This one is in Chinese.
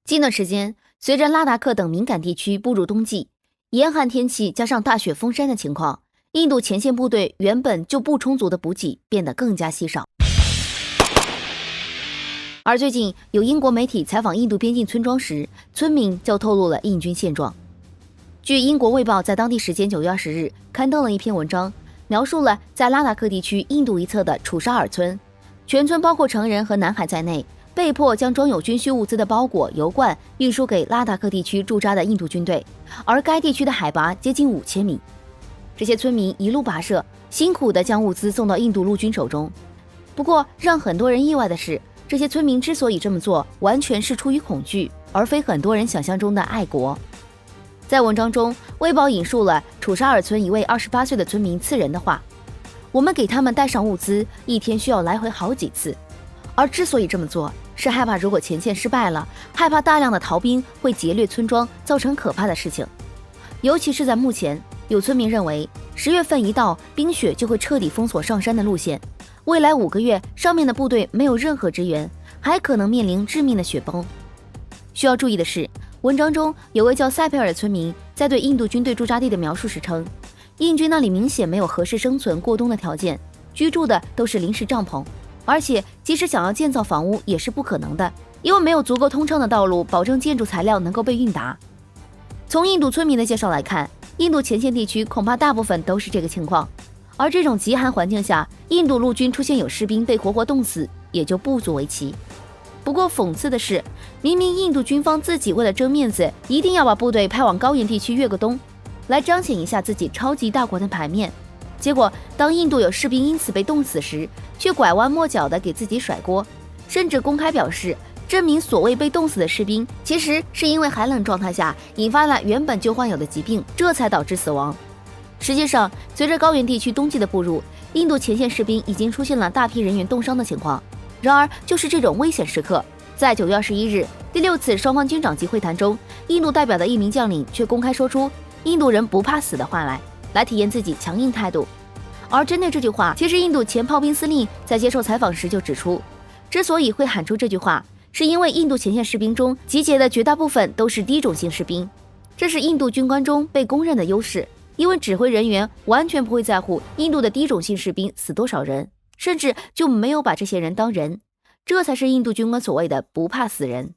近段时间，随着拉达克等敏感地区步入冬季，严寒天气加上大雪封山的情况，印度前线部队原本就不充足的补给变得更加稀少。而最近有英国媒体采访印度边境村庄时，村民就透露了印军现状。据英国卫报在当地时间9月20日刊登了一篇文章，描述了在拉达克地区印度一侧的楚沙尔村，全村包括成人和男孩在内，被迫将装有军需物资的包裹、油罐运输给拉达克地区驻扎的印度军队，而该地区的海拔接近5000米。这些村民一路跋涉，辛苦地将物资送到印度陆军手中。不过，让很多人意外的是，这些村民之所以这么做，完全是出于恐惧，而非很多人想象中的爱国。在文章中，卫报引述了楚沙尔村一位28岁的村民次仁的话：“我们给他们带上物资，一天需要来回好几次。而之所以这么做，是害怕如果前线失败了，害怕大量的逃兵会劫掠村庄，造成可怕的事情。尤其是在目前，有村民认为10月份一到，冰雪就会彻底封锁上山的路线，未来5个月，上面的部队没有任何支援，还可能面临致命的雪崩。”需要注意的是，文章中有位叫塞佩尔的村民在对印度军队驻扎地的描述时称，印军那里明显没有合适生存过冬的条件，居住的都是临时帐篷，而且即使想要建造房屋也是不可能的，因为没有足够通畅的道路保证建筑材料能够被运达。从印度村民的介绍来看，印度前线地区恐怕大部分都是这个情况，而这种极寒环境下，印度陆军出现有士兵被活活冻死，也就不足为奇。不过讽刺的是，明明印度军方自己为了争面子，一定要把部队派往高原地区越个冬，来彰显一下自己超级大国的牌面。结果，当印度有士兵因此被冻死时，却拐弯抹角地给自己甩锅，甚至公开表示，证明所谓被冻死的士兵，其实是因为寒冷状态下引发了原本就患有的疾病，这才导致死亡。实际上，随着高原地区冬季的步入，印度前线士兵已经出现了大批人员冻伤的情况。然而，就是这种危险时刻，在9月21日第6次双方军长级会谈中，印度代表的一名将领却公开说出"印度人不怕死"的话来体验自己强硬态度。而针对这句话，其实印度前炮兵司令在接受采访时就指出，之所以会喊出这句话，是因为印度前线士兵中集结的绝大部分都是低种姓士兵，这是印度军官中被公认的优势，因为指挥人员完全不会在乎印度的低种姓士兵死多少人，甚至就没有把这些人当人，这才是印度军官所谓的不怕死人。